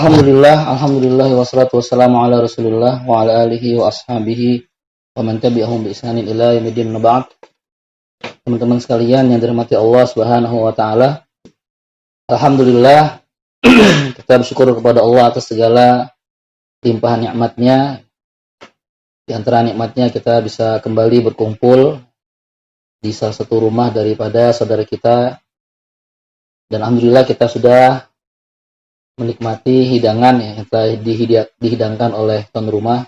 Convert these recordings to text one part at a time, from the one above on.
Alhamdulillah wassalatu wassalamu ala Rasulillah wa ala alihi wa ashabihi wa man tabi'ahum bi ihsanin ila yaumil ba'd. Teman-teman sekalian yang dirahmati Allah Subhanahu wa taala. Alhamdulillah kita bersyukur kepada Allah atas segala limpahan nikmat-Nya. Di antara nikmatnya kita bisa kembali berkumpul di salah satu rumah daripada saudara kita. Dan alhamdulillah kita sudah menikmati hidangan yang telah dihidangkan oleh tuan rumah.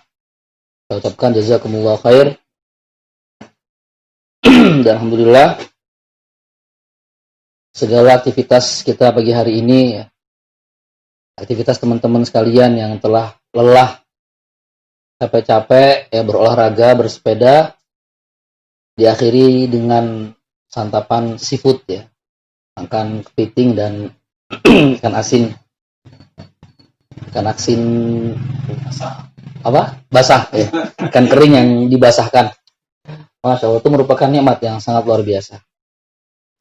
Saya ucapkan jazakumullah khair. Dan alhamdulillah segala aktivitas kita pagi hari ini, aktivitas teman-teman sekalian yang telah lelah, capek-capek berolahraga, bersepeda, diakhiri dengan santapan seafood makan kepiting dan ikan asin. Ikan asin basah ikan kering yang dibasahkan. Masya Allah, itu merupakan nikmat yang sangat luar biasa.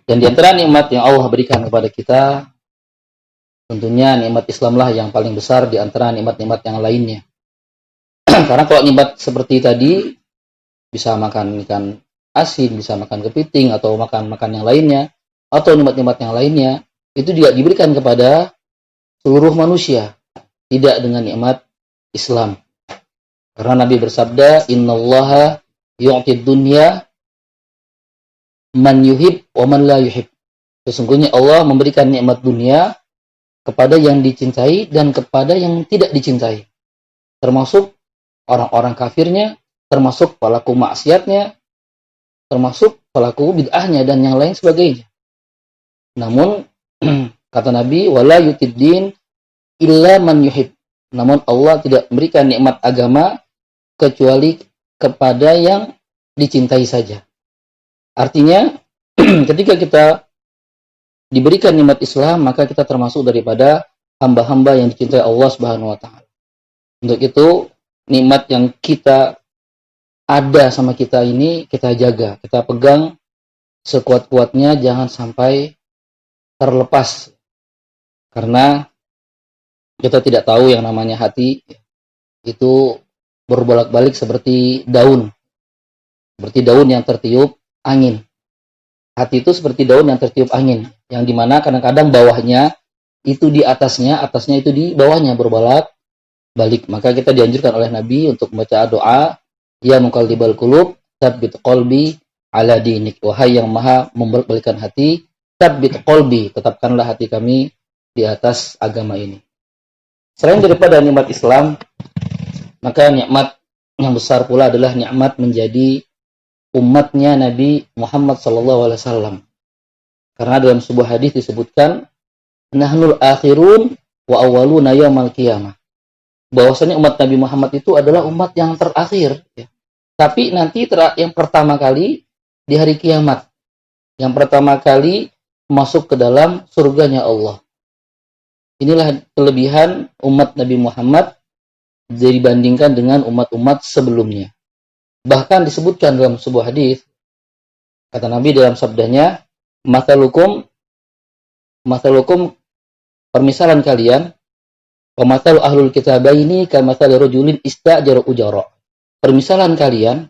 Dan di antara nikmat yang Allah berikan kepada kita, tentunya nikmat Islamlah yang paling besar di antara nikmat-nikmat yang lainnya. Karena kalau nikmat seperti tadi, bisa makan ikan asin, bisa makan kepiting, atau makan yang lainnya, atau nikmat-nikmat yang lainnya, itu juga diberikan kepada seluruh manusia. Tidak dengan nikmat Islam. Karena Nabi bersabda, innallaha yu'tid dunya man yuhib wa man la yuhib. Sesungguhnya Allah memberikan nikmat dunia kepada yang dicintai dan kepada yang tidak dicintai. Termasuk orang-orang kafirnya, termasuk pelaku maksiatnya, termasuk pelaku bid'ahnya dan yang lain sebagainya. Namun kata Nabi, wala yutid din illa man yuhib. Namun Allah tidak memberikan nikmat agama kecuali kepada yang dicintai saja. Artinya ketika kita diberikan nikmat Islam, maka kita termasuk daripada hamba-hamba yang dicintai Allah Subhanahu wa taala. Untuk itu nikmat yang kita ada sama kita ini kita jaga, kita pegang sekuat-kuatnya, jangan sampai terlepas. Karena kita tidak tahu yang namanya hati itu berbolak-balik seperti daun. Seperti daun yang tertiup angin. Hati itu seperti daun yang tertiup angin. Yang dimana kadang-kadang bawahnya itu di atasnya, atasnya itu di bawahnya berbolak-balik. Maka kita dianjurkan oleh Nabi untuk membaca doa, ya muqallibal qulub, tsabbit qalbi ala dinik. Wahai yang maha membolak-balikkan hati, tsabbit qalbi, tetapkanlah hati kami di atas agama ini. Selain daripada nikmat Islam, maka nikmat yang besar pula adalah nikmat menjadi umatnya Nabi Muhammad SAW. Karena dalam sebuah hadis disebutkan, nahnul akhirun wa awwaluna yaumal qiyamah. Bahwasanya umat Nabi Muhammad itu adalah umat yang terakhir. Tapi nanti yang pertama kali di hari kiamat. Yang pertama kali masuk ke dalam surganya Allah. Inilah kelebihan umat Nabi Muhammad dibandingkan dengan umat-umat sebelumnya. Bahkan disebutkan dalam sebuah hadis, kata Nabi dalam sabdanya, Mathalukum permisalan kalian, wa mathalu ahlul kitabaini kamathali rajulin istajara ujara. Permisalan kalian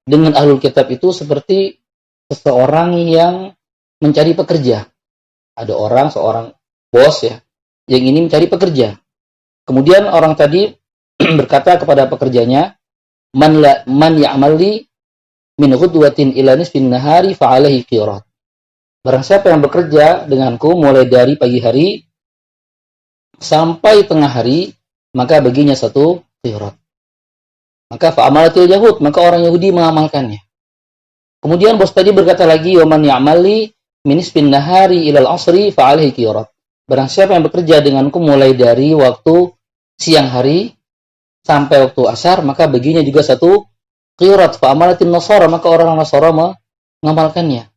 dengan ahlul kitab itu seperti seseorang yang mencari pekerja. Ada seorang bos yang ini mencari pekerja. Kemudian orang tadi berkata kepada pekerjanya, man ya'mali min ghudwatin ila nisfin nahari fa alaihi qirat. Barang siapa yang bekerja denganku mulai dari pagi hari sampai tengah hari, maka baginya satu qirat. Maka fa amalatil yahud, maka orang Yahudi mengamalkannya. Kemudian bos tadi berkata lagi, wa man ya'mali min nisfin nahari ila al-'asri fa alaihi qirat. Barang siapa yang bekerja denganku mulai dari waktu siang hari sampai waktu asar, maka baginya juga satu qirat. Fa amalatin nasara, maka orang Nasara mengamalkannya.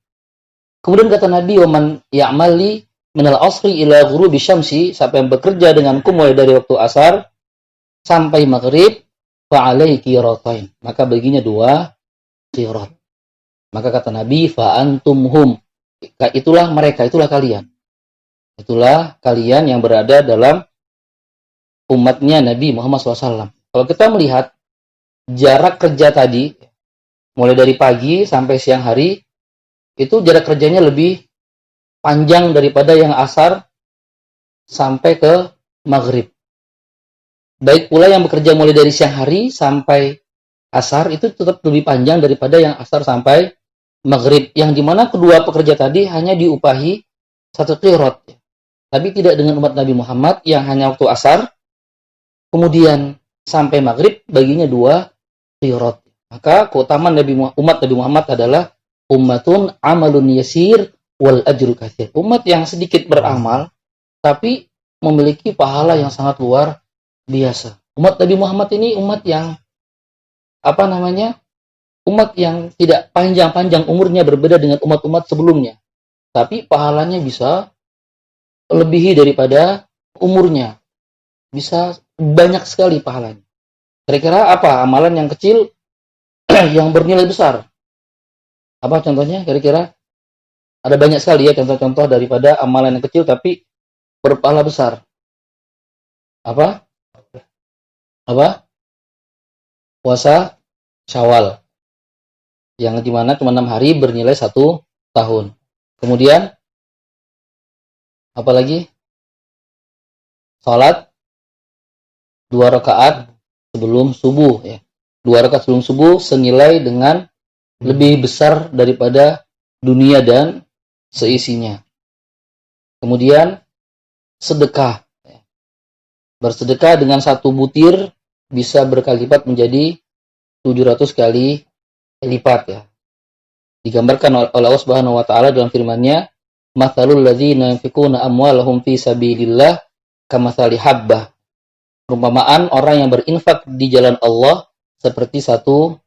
Kemudian kata Nabi, wa man ya'mali minal asri ila ghurubi syamsi, siapa yang bekerja denganku mulai dari waktu asar sampai maghrib, fa alaihi qiratain, maka baginya 2 qirat. Maka kata Nabi, fa antumhum, itulah mereka, itulah kalian. Itulah kalian yang berada dalam umatnya Nabi Muhammad SAW. Kalau kita melihat jarak kerja tadi, mulai dari pagi sampai siang hari, itu jarak kerjanya lebih panjang daripada yang asar sampai ke maghrib. Baik pula yang bekerja mulai dari siang hari sampai asar, itu tetap lebih panjang daripada yang asar sampai maghrib. Yang dimana kedua pekerja tadi hanya diupahi satu qirot. Tapi tidak dengan umat Nabi Muhammad yang hanya waktu asar, kemudian sampai maghrib baginya 2 qirot. Maka keutamaan umat Nabi Muhammad adalah ummatun amalun yasir wal ajru katsir. Umat yang sedikit beramal tapi memiliki pahala yang sangat luar biasa. Umat Nabi Muhammad ini umat yang umat yang tidak panjang-panjang umurnya, berbeda dengan umat-umat sebelumnya. Tapi pahalanya bisa lebihi daripada umurnya. Bisa banyak sekali pahalanya. Kira-kira apa amalan yang kecil yang bernilai besar? Apa contohnya? Kira-kira ada banyak sekali ya contoh-contoh daripada amalan yang kecil tapi berpahala besar. Apa? Puasa Syawal. Yang dimana cuma 6 hari bernilai 1 tahun. Kemudian apa lagi? Salat 2 rakaat sebelum subuh ya. 2 rakaat sebelum subuh senilai dengan lebih besar daripada dunia dan seisinya. Kemudian sedekah. Bersedekah dengan 1 butir bisa berkali lipat menjadi 700 kali lipat ya. Digambarkan oleh Allah Subhanahu wa taala dalam firman-Nya, "Matsalul ladzina yunfiquna amwalahum fi sabilillah kamatsali habbah." Perumpamaan orang yang berinfak di jalan Allah seperti 1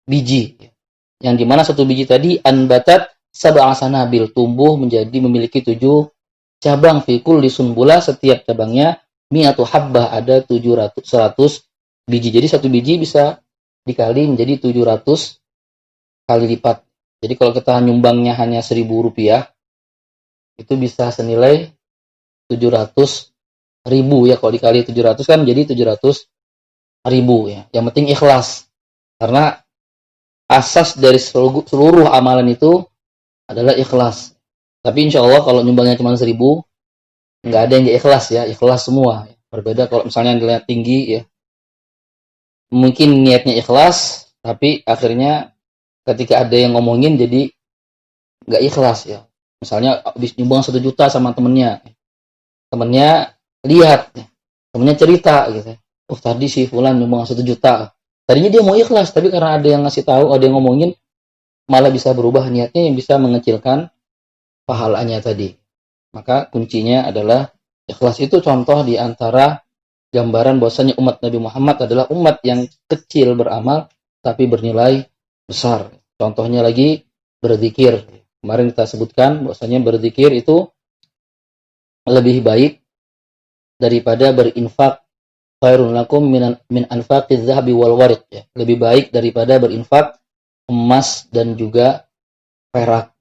biji. Yang dimana 1 biji tadi anbatat sab'a sanabil, tumbuh menjadi memiliki 7 cabang, fi kulli sunbulah, setiap cabangnya mi'atu habbah, ada 100 biji. Jadi 1 biji bisa dikali menjadi 700 kali lipat. Jadi kalau kita nyumbangnya hanya Rp1.000, itu bisa senilai 700.000 ya. Kalau dikali 700 kan jadi 700.000 ya. Yang penting ikhlas. Karena asas dari seluruh amalan itu adalah ikhlas. Tapi insya Allah kalau nyumbangnya cuma 1.000, nggak ada yang nggak ikhlas ya. Ikhlas semua. Berbeda kalau misalnya nilainya tinggi ya. Mungkin niatnya ikhlas, tapi akhirnya ketika ada yang ngomongin jadi nggak ikhlas ya. Misalnya habis nyumbang 1 juta sama temennya lihat, temennya cerita gitu. Oh tadi si Fulan nyumbang 1 juta. Tadinya dia mau ikhlas, tapi karena ada yang ngasih tahu, ada yang ngomongin, malah bisa berubah niatnya yang bisa mengecilkan pahalanya tadi. Maka kuncinya adalah ikhlas. Itu contoh di antara gambaran bahwasanya umat Nabi Muhammad adalah umat yang kecil beramal tapi bernilai besar. Contohnya lagi berzikir. Kemarin kita sebutkan bahwasanya berzikir itu lebih baik daripada berinfak. Khairun lakum min anfaqiz zahabi wal wariq ya. Lebih baik daripada berinfak emas dan juga perak.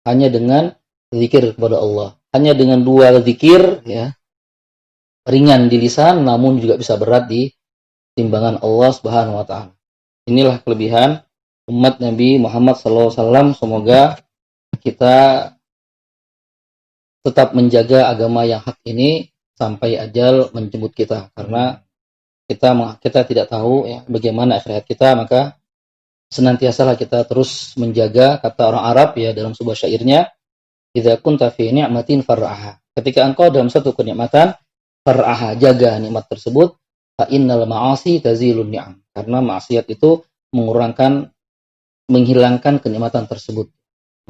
Hanya dengan zikir kepada Allah. Hanya dengan 2 zikir ya. Ringan di lisan namun juga bisa berat di timbangan Allah Subhanahu wa taala. Inilah kelebihan umat Nabi Muhammad SAW. Semoga kita tetap menjaga agama yang hak ini sampai ajal menjemput kita, karena kita tidak tahu ya bagaimana akhirat kita. Maka senantiasalah kita terus menjaga, kata orang Arab ya dalam sebuah syairnya, idza kunta fi ni'matin far'aha. Ketika engkau dalam satu kenikmatan, far'aha, jaga nikmat tersebut, fa innal ma'asi tazilun ni'am. Karena maksiat itu menghilangkan kenikmatan tersebut.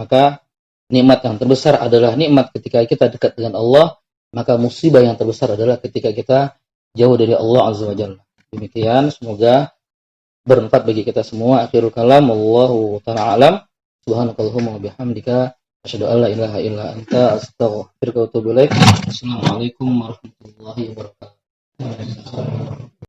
Maka nikmat yang terbesar adalah nikmat ketika kita dekat dengan Allah, maka musibah yang terbesar adalah ketika kita jauh dari Allah Azza wa Jalla. Demikian, semoga bermanfaat bagi kita semua. Akhirul kalam, wallahu ta'ala alam. Subhanakallahumma wa bihamdika, asyhadu an la ilaha illa anta, astaghfiruka wa atubu ilaik. Assalamualaikum warahmatullahi wabarakatuh.